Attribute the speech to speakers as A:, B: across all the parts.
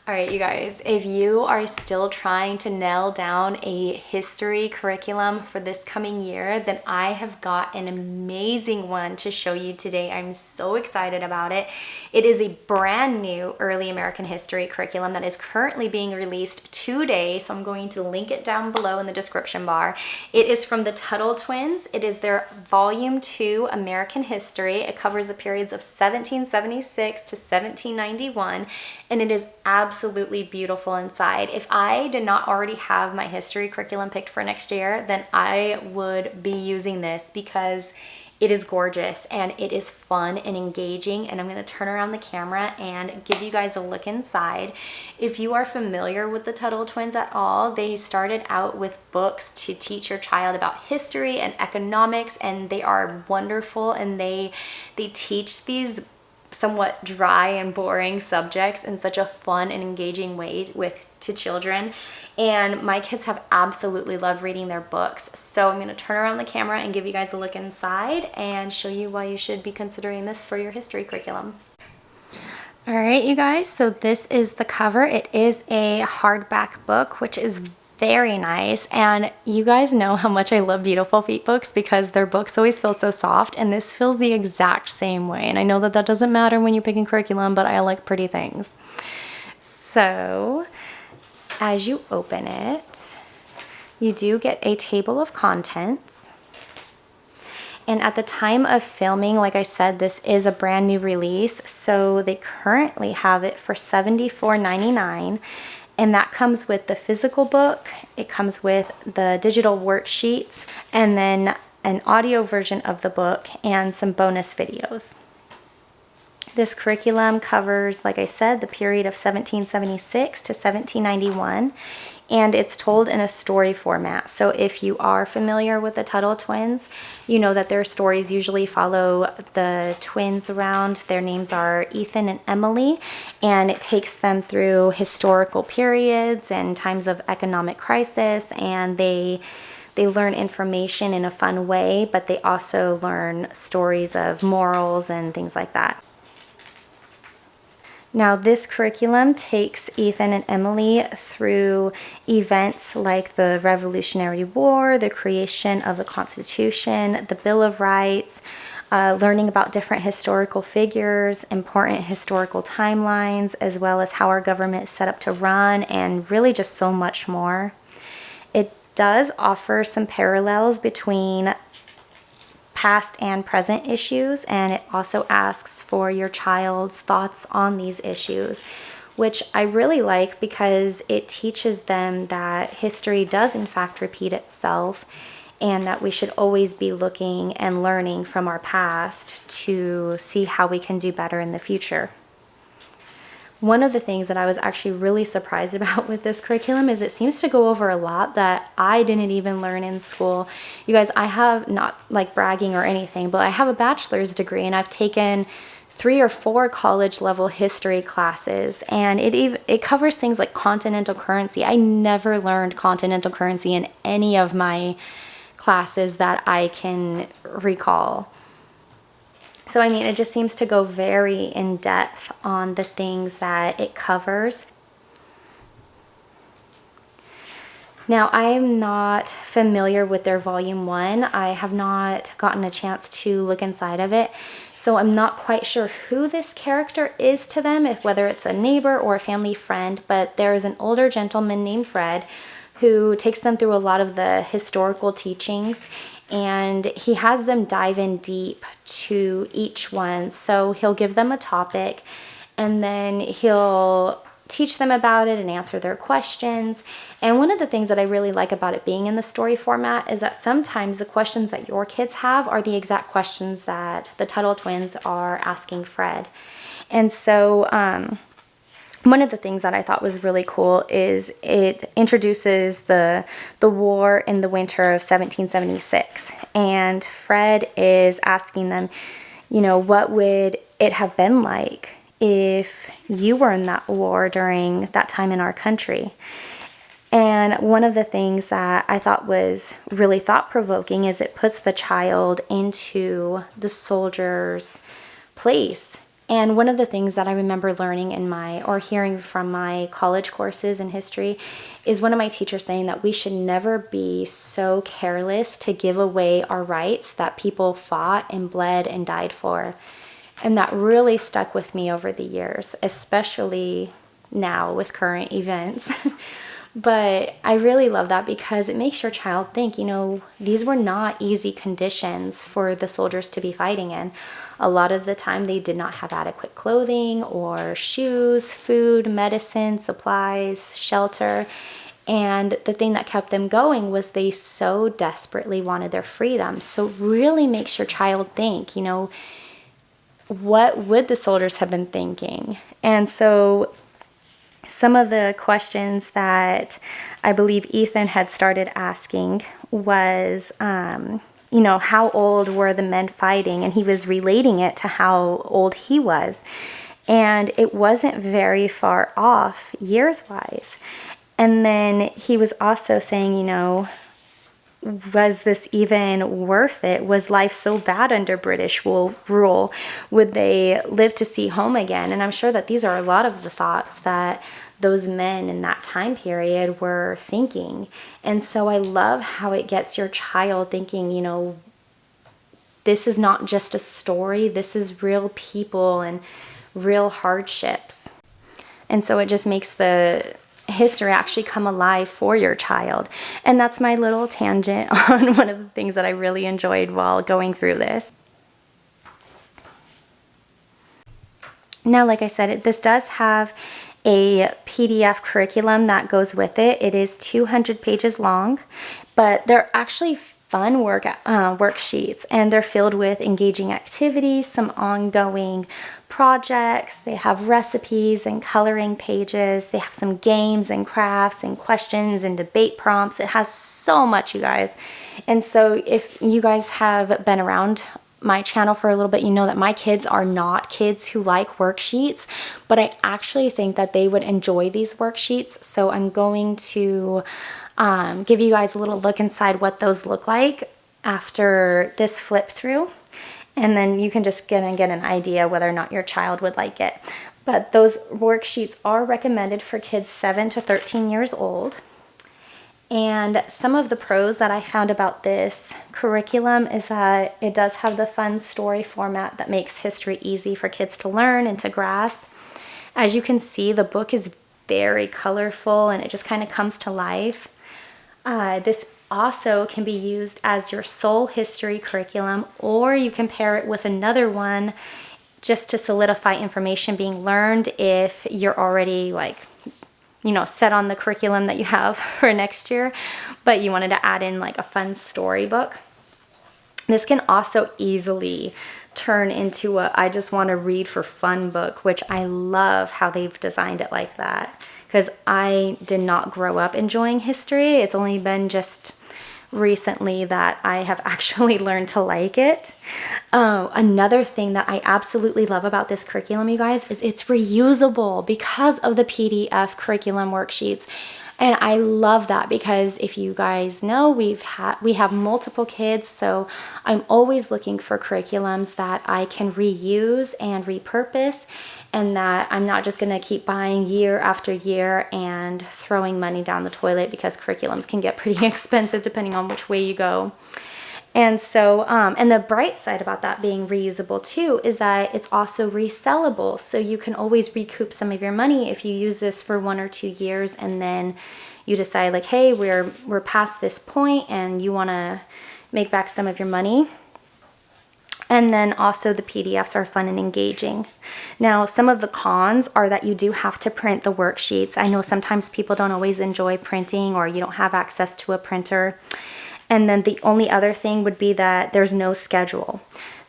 A: All right, you guys, if you are still trying to nail down a history curriculum for this coming year, then I have got an amazing one to show you today. I'm so excited about it. It is a brand new early American history curriculum that is currently being released today, so I'm going to link it down below in the description bar. It is from the Tuttle Twins. It is their Volume 2 American History. It covers the periods of 1776 to 1791, and it is absolutely beautiful inside. If I did not already have my history curriculum picked for next year, then I would be using this because it is gorgeous and it is fun and engaging. And I'm going to turn around the camera and give you guys a look inside. If you are familiar with the Tuttle Twins at all, they started out with books to teach your child about history and economics, and they are wonderful, and they teach these somewhat dry and boring subjects in such a fun and engaging way to children. And my kids have absolutely loved reading their books. So I'm going to turn around the camera and give you guys a look inside and show you why you should be considering this for your history curriculum. All right, you guys, so this is the cover. It is a hardback book, which is very nice, and you guys know how much I love Beautiful Feet books because their books always feel so soft, and this feels the exact same way. And I know that that doesn't matter when you're picking curriculum, but I like pretty things. So as you open it, you do get a table of contents. And at the time of filming, like I said, this is a brand new release, so they currently have it for $74.99. And that comes with the physical book, it comes with the digital worksheets, and then an audio version of the book and some bonus videos. This curriculum covers, like I said, the period of 1776 to 1791, and it's told in a story format. So if you are familiar with the Tuttle Twins, you know that their stories usually follow the twins around. Their names are Ethan and Emily, and it takes them through historical periods and times of economic crisis, and they learn information in a fun way, but they also learn stories of morals and things like that. Now, this curriculum takes Ethan and Emily through events like the Revolutionary War, the creation of the Constitution, the Bill of Rights, learning about different historical figures, important historical timelines, as well as how our government is set up to run, and really just so much more. It does offer some parallels between past and present issues, and it also asks for your child's thoughts on these issues, which I really like because it teaches them that history does in fact repeat itself, and that we should always be looking and learning from our past to see how we can do better in the future. One of the things that I was actually really surprised about with this curriculum is it seems to go over a lot that I didn't even learn in school. You guys, I have, not like bragging or anything, but I have a bachelor's degree, and I've taken 3 or 4 college level history classes, and it covers things like continental currency. I never learned continental currency in any of my classes that I can recall. So, I mean, it just seems to go very in depth on the things that it covers. Now, I am not familiar with their Volume 1. I have not gotten a chance to look inside of it. So I'm not quite sure who this character is to them, if whether it's a neighbor or a family friend, but there is an older gentleman named Fred who takes them through a lot of the historical teachings, and he has them dive in deep to each one. So he'll give them a topic, and then he'll teach them about it and answer their questions. And one of the things that I really like about it being in the story format is that sometimes the questions that your kids have are the exact questions that the Tuttle Twins are asking Fred. And so one of the things that I thought was really cool is it introduces the war in the winter of 1776. And Fred is asking them, you know, what would it have been like if you were in that war during that time in our country? And one of the things that I thought was really thought-provoking is it puts the child into the soldier's place And one of the things that I remember learning in or hearing from my college courses in history is one of my teachers saying that we should never be so careless to give away our rights that people fought and bled and died for. And that really stuck with me over the years, especially now with current events. But I really love that because it makes your child think, these were not easy conditions for the soldiers to be fighting in. A lot of the time they did not have adequate clothing or shoes, food, medicine, supplies, shelter. And the thing that kept them going was they so desperately wanted their freedom. So really makes your child think, what would the soldiers have been thinking? And so some of the questions that I believe Ethan had started asking was, how old were the men fighting? And he was relating it to how old he was. And it wasn't very far off years-wise. And then he was also saying, was this even worth it? Was life so bad under British rule? Would they live to see home again? And I'm sure that these are a lot of the thoughts that those men in that time period were thinking. And so I love how it gets your child thinking, this is not just a story. This is real people and real hardships. And so it just makes the history actually come alive for your child. And that's my little tangent on one of the things that I really enjoyed while going through this. Now, like I said, this does have a PDF curriculum that goes with it. It is 200 pages long, but they're actually fun worksheets, and they're filled with engaging activities, some ongoing projects. They have recipes and coloring pages. They have some games and crafts and questions and debate prompts. It has so much, you guys. And so if you guys have been around my channel for a little bit, you know that my kids are not kids who like worksheets, but I actually think that they would enjoy these worksheets. So I'm going to give you guys a little look inside what those look like after this flip through. And then you can just get an idea whether or not your child would like it. But those worksheets are recommended for kids 7 to 13 years old. And some of the pros that I found about this curriculum is that it does have the fun story format that makes history easy for kids to learn and to grasp. As you can see, the book is very colorful and it just kind of comes to life. This also can be used as your sole history curriculum, or you can pair it with another one just to solidify information being learned if you're already set on the curriculum that you have for next year, but you wanted to add in a fun storybook. This can also easily turn into a I just want to read for fun book, which I love how they've designed it like that, because I did not grow up enjoying history. It's only been just recently that I have actually learned to like it. Another thing that I absolutely love about this curriculum, you guys, is it's reusable because of the PDF curriculum worksheets. And I love that because if you guys know, we have multiple kids, so I'm always looking for curriculums that I can reuse and repurpose, and that I'm not just going to keep buying year after year and throwing money down the toilet, because curriculums can get pretty expensive depending on which way you go. And so, and the bright side about that being reusable too is that it's also resellable. So you can always recoup some of your money if you use this for 1 or 2 years and then you decide hey, we're past this point and you want to make back some of your money. And then also the PDFs are fun and engaging. Now, some of the cons are that you do have to print the worksheets. I know sometimes people don't always enjoy printing, or you don't have access to a printer. And then the only other thing would be that there's no schedule.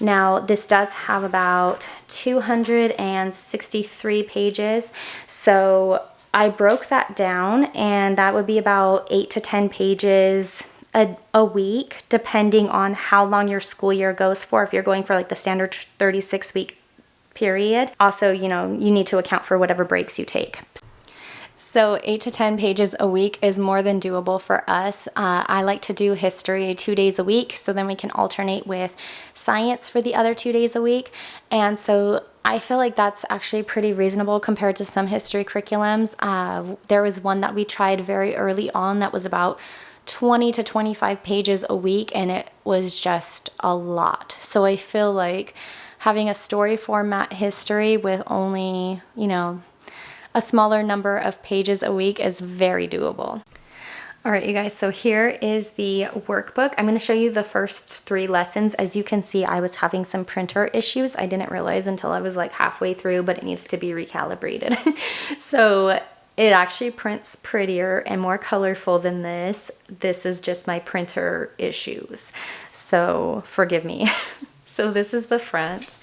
A: Now, this does have about 263 pages. So I broke that down, and that would be about 8 to 10 pages a week, depending on how long your school year goes for. If you're going for the standard 36-week period. Also, you need to account for whatever breaks you take. So 8 to 10 pages a week is more than doable for us. I like to do history 2 days a week, so then we can alternate with science for the other 2 days a week. And so I feel like that's actually pretty reasonable compared to some history curriculums. There was one that we tried very early on that was about 20 to 25 pages a week, and it was just a lot. So I feel like having a story format history with only, a smaller number of pages a week is very doable. All right, you guys, so here is the workbook. I'm going to show you the first 3 lessons. As you can see, I was having some printer issues. I didn't realize until I was like halfway through, but it needs to be recalibrated. So it actually prints prettier and more colorful than this. This is just my printer issues, so forgive me. So this is the front.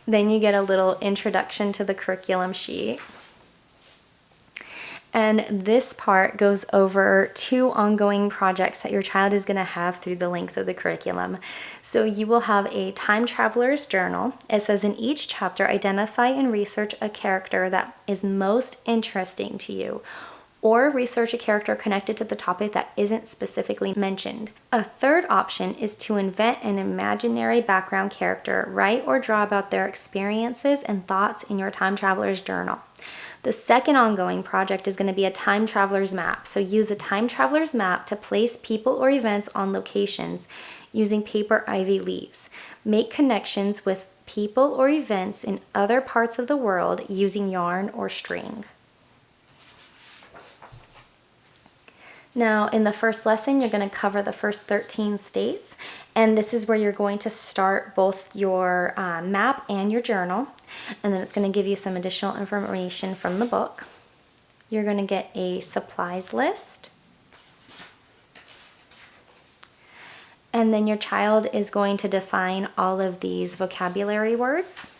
A: Then you get a little introduction to the curriculum sheet. And this part goes over 2 ongoing projects that your child is going to have through the length of the curriculum. So you will have a time traveler's journal. It says in each chapter, identify and research a character that is most interesting to you, or research a character connected to the topic that isn't specifically mentioned. A third option is to invent an imaginary background character. Write or draw about their experiences and thoughts in your time traveler's journal. The second ongoing project is going to be a time traveler's map. So use a time traveler's map to place people or events on locations using paper ivy leaves. Make connections with people or events in other parts of the world using yarn or string. Now, in the first lesson, you're going to cover the first 13 states, and this is where you're going to start both your map and your journal, and then it's going to give you some additional information from the book. You're going to get a supplies list, and then your child is going to define all of these vocabulary words.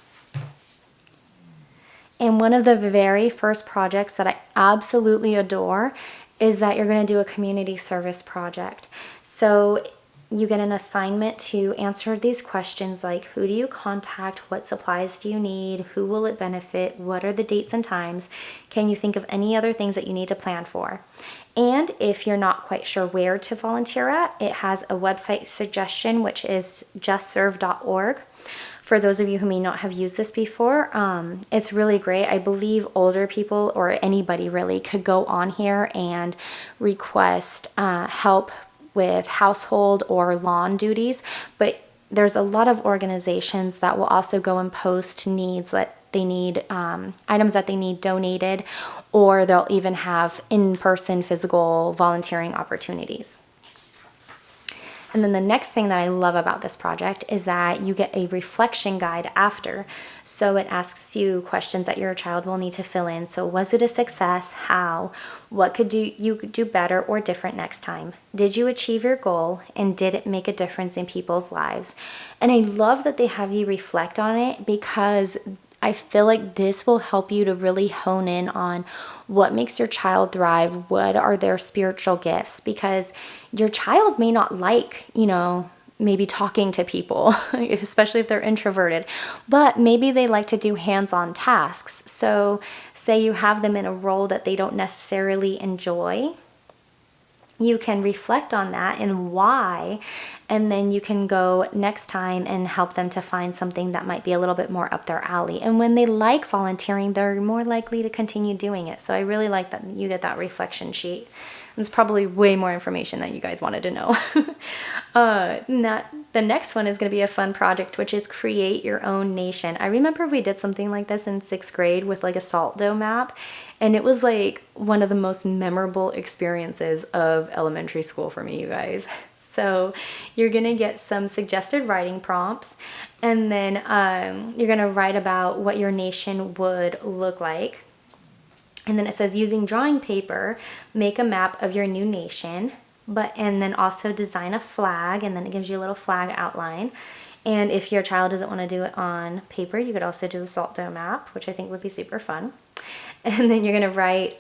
A: And one of the very first projects that I absolutely adore is that you're going to do a community service project. So you get an assignment to answer these questions like, who do you contact? What supplies do you need? Who will it benefit? What are the dates and times? Can you think of any other things that you need to plan for? And if you're not quite sure where to volunteer at, it has a website suggestion, which is justserve.org. For those of you who may not have used this before, it's really great. I believe older people or anybody really could go on here and request help with household or lawn duties, but there's a lot of organizations that will also go and post needs that they need, items that they need donated, or they'll even have in-person physical volunteering opportunities. And then the next thing that I love about this project is that you get a reflection guide after. So it asks you questions that your child will need to fill in. So was it a success? How? What could you do better or different next time? Did you achieve your goal? And did it make a difference in people's lives? And I love that they have you reflect on it, because I feel like this will help you to really hone in on what makes your child thrive, what are their spiritual gifts, because your child may not like, maybe talking to people, especially if they're introverted, but maybe they like to do hands-on tasks. So say you have them in a role that they don't necessarily enjoy, you can reflect on that and why, and then you can go next time and help them to find something that might be a little bit more up their alley. And when they like volunteering, they're more likely to continue doing it. So I really like that you get that reflection sheet. It's probably way more information that you guys wanted to know. The next one is going to be a fun project, which is create your own nation. I remember we did something like this in 6th grade with like a salt dough map, and it was like one of the most memorable experiences of elementary school for me, you guys. So you're going to get some suggested writing prompts, and then you're going to write about what your nation would look like. And then it says, using drawing paper, make a map of your new nation, and then also design a flag, and then it gives you a little flag outline. And if your child doesn't want to do it on paper, you could also do the salt dough map, which I think would be super fun. And then you're going to write,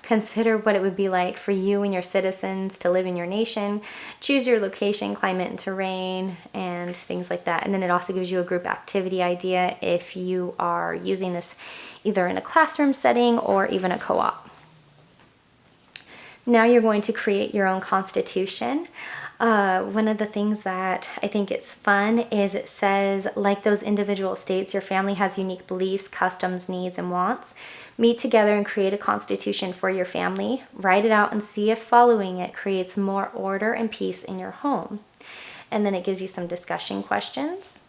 A: consider what it would be like for you and your citizens to live in your nation. Choose your location, climate, and terrain, and things like that. And then it also gives you a group activity idea if you are using this either in a classroom setting or even a co-op. Now you're going to create your own constitution. One of the things that I think it's fun is it says, like those individual states, your family has unique beliefs, customs, needs, and wants. Meet together and create a constitution for your family. Write it out and see if following it creates more order and peace in your home. And then it gives you some discussion questions.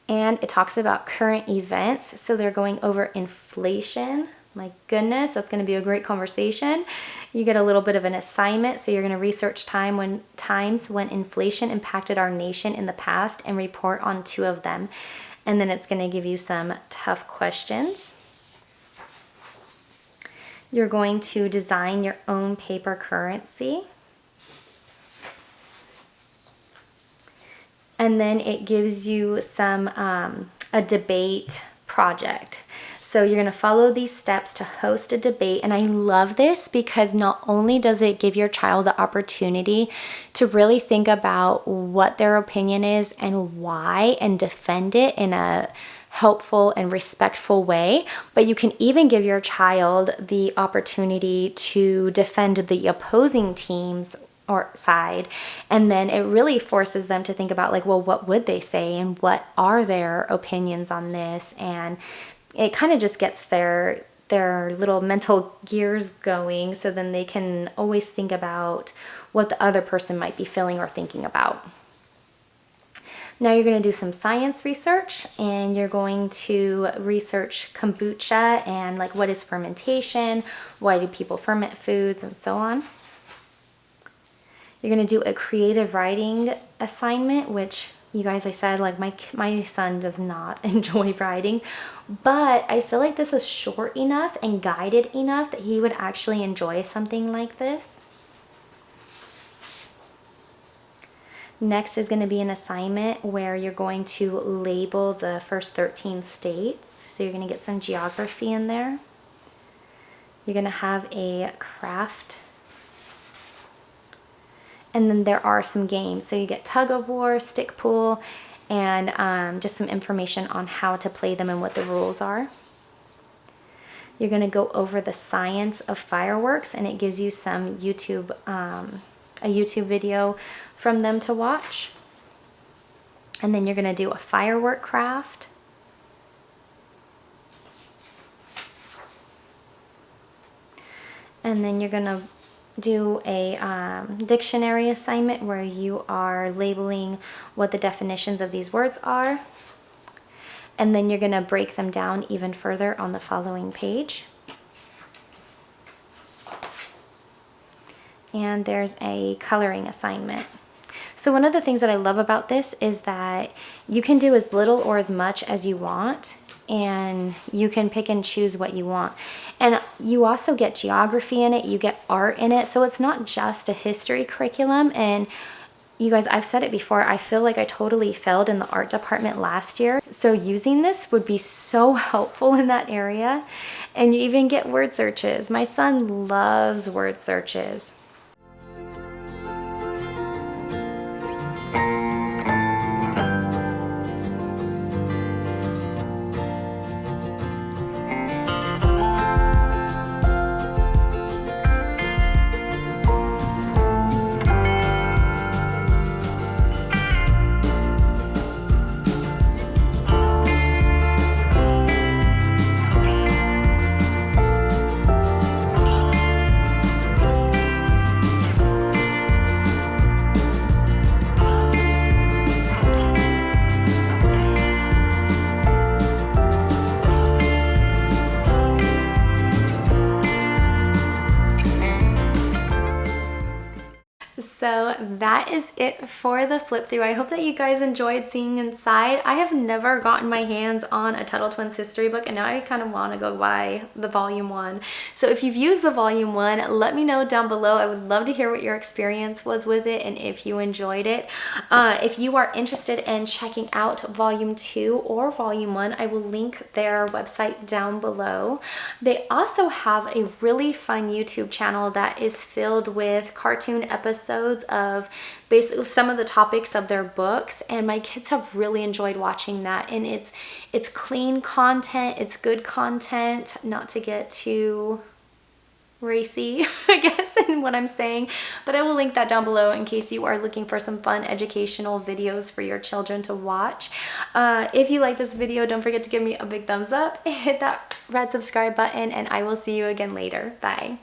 A: And it talks about current events. So they're going over inflation. My goodness, that's going to be a great conversation. You get a little bit of an assignment. So you're going to research times when inflation impacted our nation in the past and report on 2 of them. And then it's going to give you some tough questions. You're going to design your own paper currency. And then it gives you some a debate project. So you're going to follow these steps to host a debate. And I love this because not only does it give your child the opportunity to really think about what their opinion is and why and defend it in a helpful and respectful way, but you can even give your child the opportunity to defend the opposing team's or side. And then it really forces them to think about like, well, what would they say and what are their opinions on this? And it kind of just gets their little mental gears going, so then they can always think about what the other person might be feeling or thinking about. Now you're going to do some science research, and you're going to research kombucha and like what is fermentation, why do people ferment foods, and so on. You're going to do a creative writing assignment, which you guys, I said, like my son does not enjoy writing, but I feel like this is short enough and guided enough that he would actually enjoy something like this. Next is going to be an assignment where you're going to label the first 13 states. So you're going to get some geography in there. You're going to have a craft. And then there are some games. So you get tug of war, stick pool, and just some information on how to play them and what the rules are. You're going to go over the science of fireworks, and it gives you some a YouTube video from them to watch. And then you're going to do a firework craft. And then you're going to do a dictionary assignment where you are labeling what the definitions of these words are. And then you're going to break them down even further on the following page. And there's a coloring assignment. So one of the things that I love about this is that you can do as little or as much as you want, and you can pick and choose what you want. And you also get geography in it, you get art in it, so it's not just a history curriculum. And you guys, I've said it before, I feel like I totally failed in the art department last year. So using this would be so helpful in that area. And you even get word searches. My son loves word searches. So that is it for the flip through. I hope that you guys enjoyed seeing inside. I have never gotten my hands on a Tuttle Twins history book, and now I kind of want to go buy the volume 1. So if you've used the volume 1, let me know down below. I would love to hear what your experience was with it and if you enjoyed it. If you are interested in checking out volume 2 or volume 1, I will link their website down below. They also have a really fun YouTube channel that is filled with cartoon episodes of basically some of the topics of their books, and my kids have really enjoyed watching that. And it's clean content, it's good content, not to get too racy, I guess, in what I'm saying, but I will link that down below in case you are looking for some fun educational videos for your children to watch. If you like this video, don't forget to give me a big thumbs up, hit that red subscribe button, and I will see you again later. Bye.